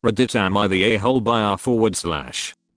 Reddit, am I the a-hole by r/?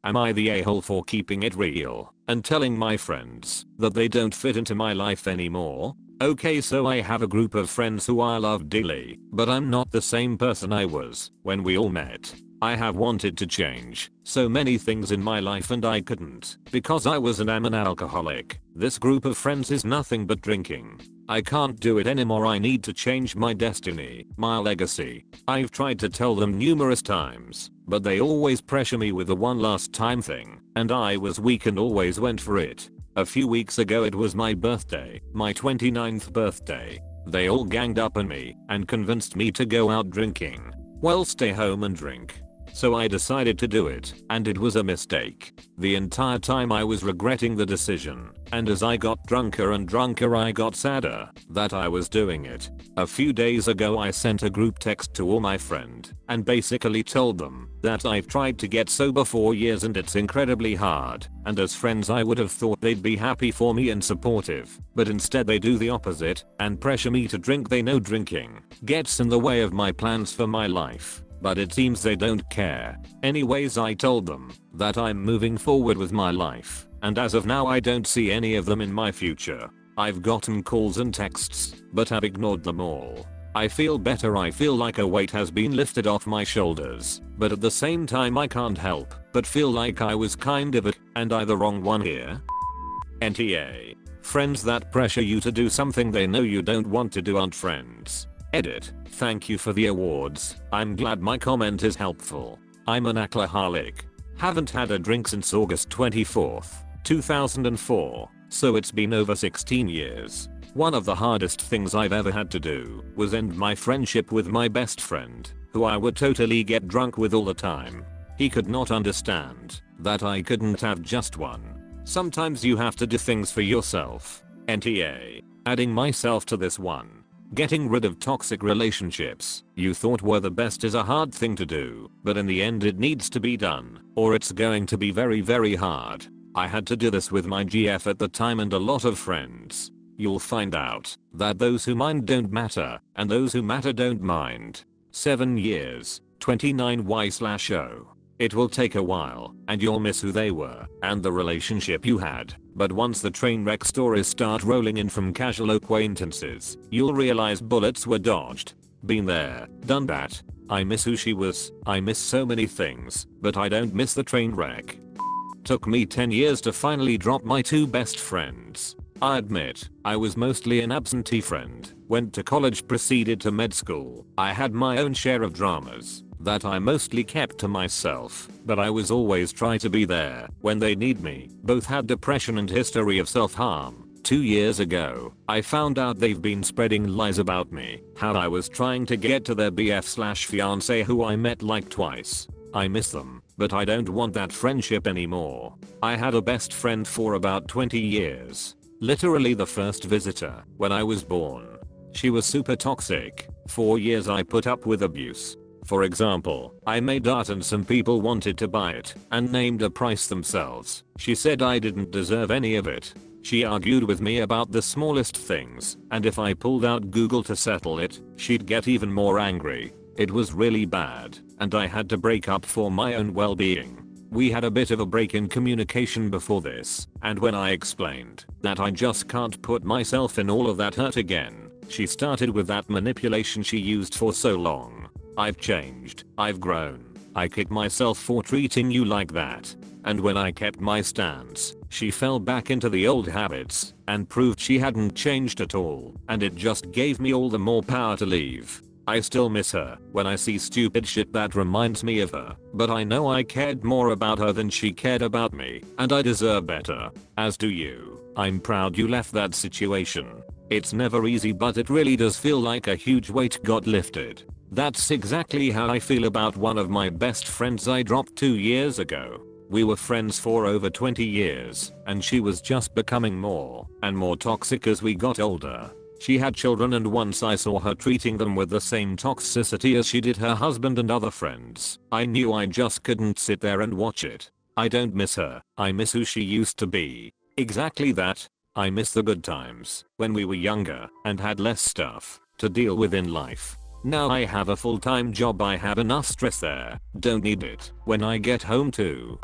Am I the a-hole for keeping it real and telling my friends that they don't fit into my life anymore? Okay, so I have a group of friends who I love dearly, but I'm not the same person I was when we all met. I have wanted to change so many things in my life and I couldn't because I was and am an alcoholic. This group of friends is nothing but drinking. I can't do it anymore. I need to change my destiny, my legacy. I've tried to tell them numerous times, but they always pressure me with the one last time thing, and I was weak and always went for it. A few weeks ago it was my birthday, my 29th birthday. They all ganged up on me and convinced me to go out drinking. Well, stay home and drink. So I decided to do it, and it was a mistake. The entire time I was regretting the decision, and as I got drunker and drunker I got sadder that I was doing it. A few days ago I sent a group text to all my friends and basically told them that I've tried to get sober for years and it's incredibly hard, and as friends I would have thought they'd be happy for me and supportive, but instead they do the opposite and pressure me to drink. They know drinking gets in the way of my plans for my life, but it seems they don't care. Anyways, I told them that I'm moving forward with my life, and as of now I don't see any of them in my future. I've gotten calls and texts, but have ignored them all. I feel better. I feel like a weight has been lifted off my shoulders, but at the same time I can't help but feel like I was kind of it, and I the wrong one here. NTA. Friends that pressure you to do something they know you don't want to do aren't friends. Edit. Thank you for the awards. I'm glad my comment is helpful. I'm an alcoholic. Haven't had a drink since August 24th, 2004, so it's been over 16 years. One of the hardest things I've ever had to do was end my friendship with my best friend, who I would totally get drunk with all the time. He could not understand that I couldn't have just one. Sometimes you have to do things for yourself. NTA. Adding myself to this one. Getting rid of toxic relationships you thought were the best is a hard thing to do, but in the end it needs to be done, or it's going to be very, very hard. I had to do this with my GF at the time and a lot of friends. You'll find out that those who mind don't matter, and those who matter don't mind. 7 years, 29y/0. It will take a while, and you'll miss who they were and the relationship you had, but once the train wreck stories start rolling in from casual acquaintances, you'll realize bullets were dodged. Been there, done that. I miss who she was, I miss so many things, but I don't miss the train wreck. Took me 10 years to finally drop my 2 best friends. I admit, I was mostly an absentee friend, went to college, proceeded to med school. I had my own share of dramas that I mostly kept to myself, but I was always trying to be there when they need me. Both had depression and history of self-harm. 2 years ago, I found out they've been spreading lies about me, how I was trying to get to their BF/fiance who I met like twice. I miss them, but I don't want that friendship anymore. I had a best friend for about 20 years. Literally the first visitor when I was born. She was super toxic. 4 years I put up with abuse. For example, I made art and some people wanted to buy it and named a price themselves. She said I didn't deserve any of it. She argued with me about the smallest things, and if I pulled out Google to settle it, she'd get even more angry. It was really bad, and I had to break up for my own well-being. We had a bit of a break in communication before this, and when I explained that I just can't put myself in all of that hurt again, she started with that manipulation she used for so long. I've changed, I've grown, I kick myself for treating you like that. And when I kept my stance, she fell back into the old habits and proved she hadn't changed at all, and it just gave me all the more power to leave. I still miss her when I see stupid shit that reminds me of her, but I know I cared more about her than she cared about me, and I deserve better. As do you. I'm proud you left that situation. It's never easy, but it really does feel like a huge weight got lifted. That's exactly how I feel about one of my best friends I dropped 2 years ago. We were friends for over 20 years, and she was just becoming more and more toxic as we got older. She had children, and once I saw her treating them with the same toxicity as she did her husband and other friends, I knew I just couldn't sit there and watch it. I don't miss her, I miss who she used to be. Exactly that. I miss the good times when we were younger and had less stuff to deal with in life. Now I have a full-time job, I have enough stress there, don't need it when I get home too.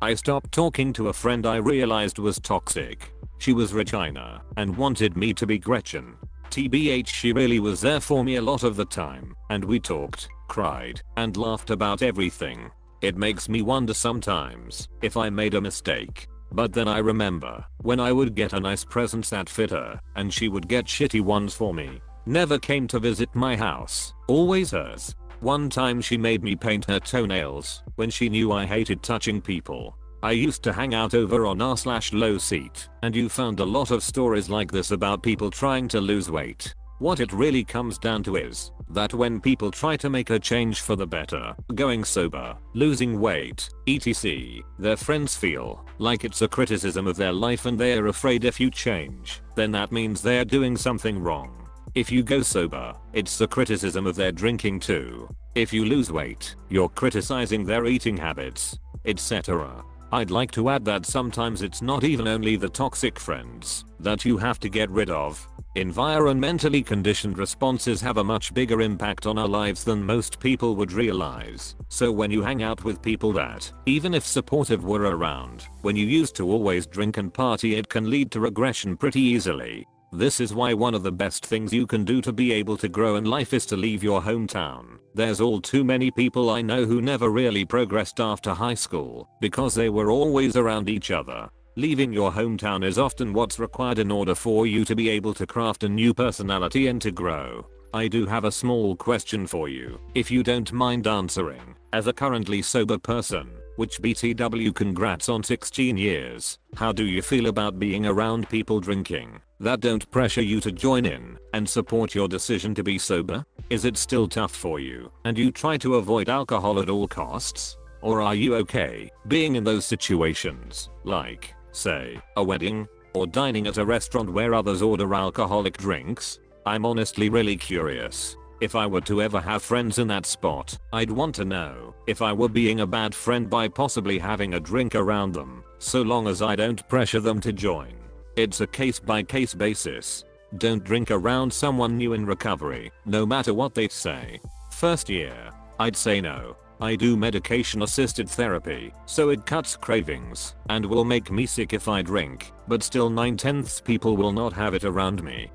I stopped talking to a friend I realized was toxic. She was Regina and wanted me to be Gretchen. TBH, she really was there for me a lot of the time, and we talked, cried, and laughed about everything. It makes me wonder sometimes if I made a mistake. But then I remember when I would get a nice presents that fit her, and she would get shitty ones for me. Never came to visit my house, always hers. One time she made me paint her toenails when she knew I hated touching people. I used to hang out over on r/low seat, and you found a lot of stories like this about people trying to lose weight. What it really comes down to is that when people try to make a change for the better, going sober, losing weight, etc., their friends feel like it's a criticism of their life and they're afraid if you change, then that means they're doing something wrong. If you go sober, it's a criticism of their drinking too. If you lose weight, you're criticizing their eating habits, etc. I'd like to add that sometimes it's not even only the toxic friends that you have to get rid of. Environmentally conditioned responses have a much bigger impact on our lives than most people would realize. So when you hang out with people that, even if supportive, were around when you used to always drink and party, it can lead to regression pretty easily. This is why one of the best things you can do to be able to grow in life is to leave your hometown. There's all too many people I know who never really progressed after high school because they were always around each other. Leaving your hometown is often what's required in order for you to be able to craft a new personality and to grow. I do have a small question for you, if you don't mind answering. As a currently sober person, which BTW congrats on 16 years, how do you feel about being around people drinking that don't pressure you to join in and support your decision to be sober? Is it still tough for you and you try to avoid alcohol at all costs? Or are you okay being in those situations, like, say, a wedding or dining at a restaurant where others order alcoholic drinks? I'm honestly really curious. If I were to ever have friends in that spot, I'd want to know if I were being a bad friend by possibly having a drink around them, so long as I don't pressure them to join. It's a case-by-case basis. Don't drink around someone new in recovery, no matter what they say. First year, I'd say no. I do medication-assisted therapy, so it cuts cravings and will make me sick if I drink, but still 9/10 people will not have it around me.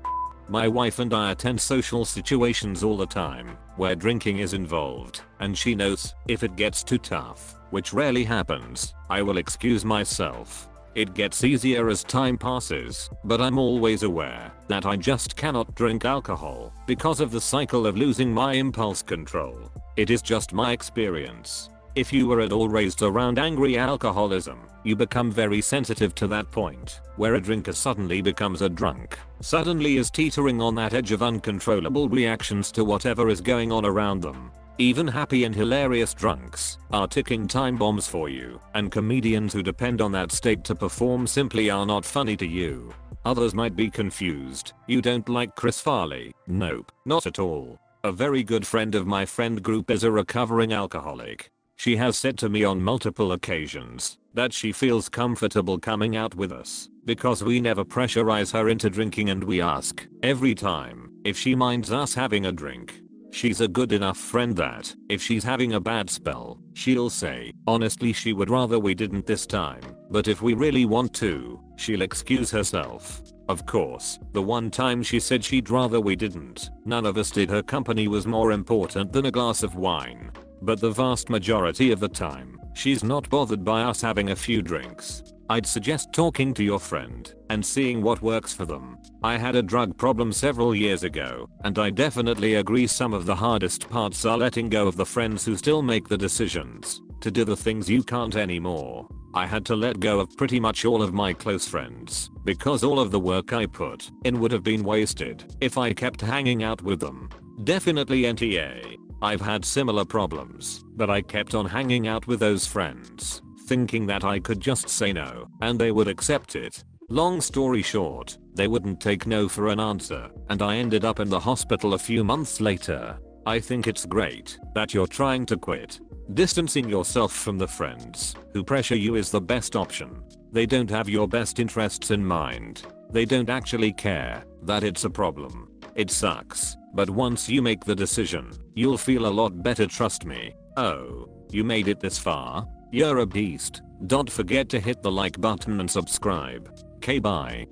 My wife and I attend social situations all the time where drinking is involved, and she knows if it gets too tough, which rarely happens, I will excuse myself. It gets easier as time passes, but I'm always aware that I just cannot drink alcohol because of the cycle of losing my impulse control. It is just my experience. If you were at all raised around angry alcoholism, you become very sensitive to that point where a drinker suddenly becomes a drunk, suddenly is teetering on that edge of uncontrollable reactions to whatever is going on around them. Even happy and hilarious drunks are ticking time bombs for you, and comedians who depend on that state to perform simply are not funny to you. Others might be confused. You don't like Chris Farley? Nope, not at all. A very good friend of my friend group is a recovering alcoholic. She has said to me on multiple occasions that she feels comfortable coming out with us because we never pressurize her into drinking, and we ask every time if she minds us having a drink. She's a good enough friend that if she's having a bad spell, she'll say honestly she would rather we didn't this time, but if we really want to, she'll excuse herself. Of course, the one time she said she'd rather we didn't, none of us did. Her company was more important than a glass of wine. But the vast majority of the time, she's not bothered by us having a few drinks. I'd suggest talking to your friend and seeing what works for them. I had a drug problem several years ago, and I definitely agree some of the hardest parts are letting go of the friends who still make the decisions to do the things you can't anymore. I had to let go of pretty much all of my close friends because all of the work I put in would have been wasted if I kept hanging out with them. Definitely NTA. I've had similar problems, but I kept on hanging out with those friends, thinking that I could just say no and they would accept it. Long story short, they wouldn't take no for an answer, and I ended up in the hospital a few months later. I think it's great that you're trying to quit. Distancing yourself from the friends who pressure you is the best option. They don't have your best interests in mind. They don't actually care that it's a problem. It sucks, But once you make the decision, you'll feel a lot better, trust me. Oh, you made it this far? You're a beast. Don't forget to hit the like button and subscribe. Okay, bye.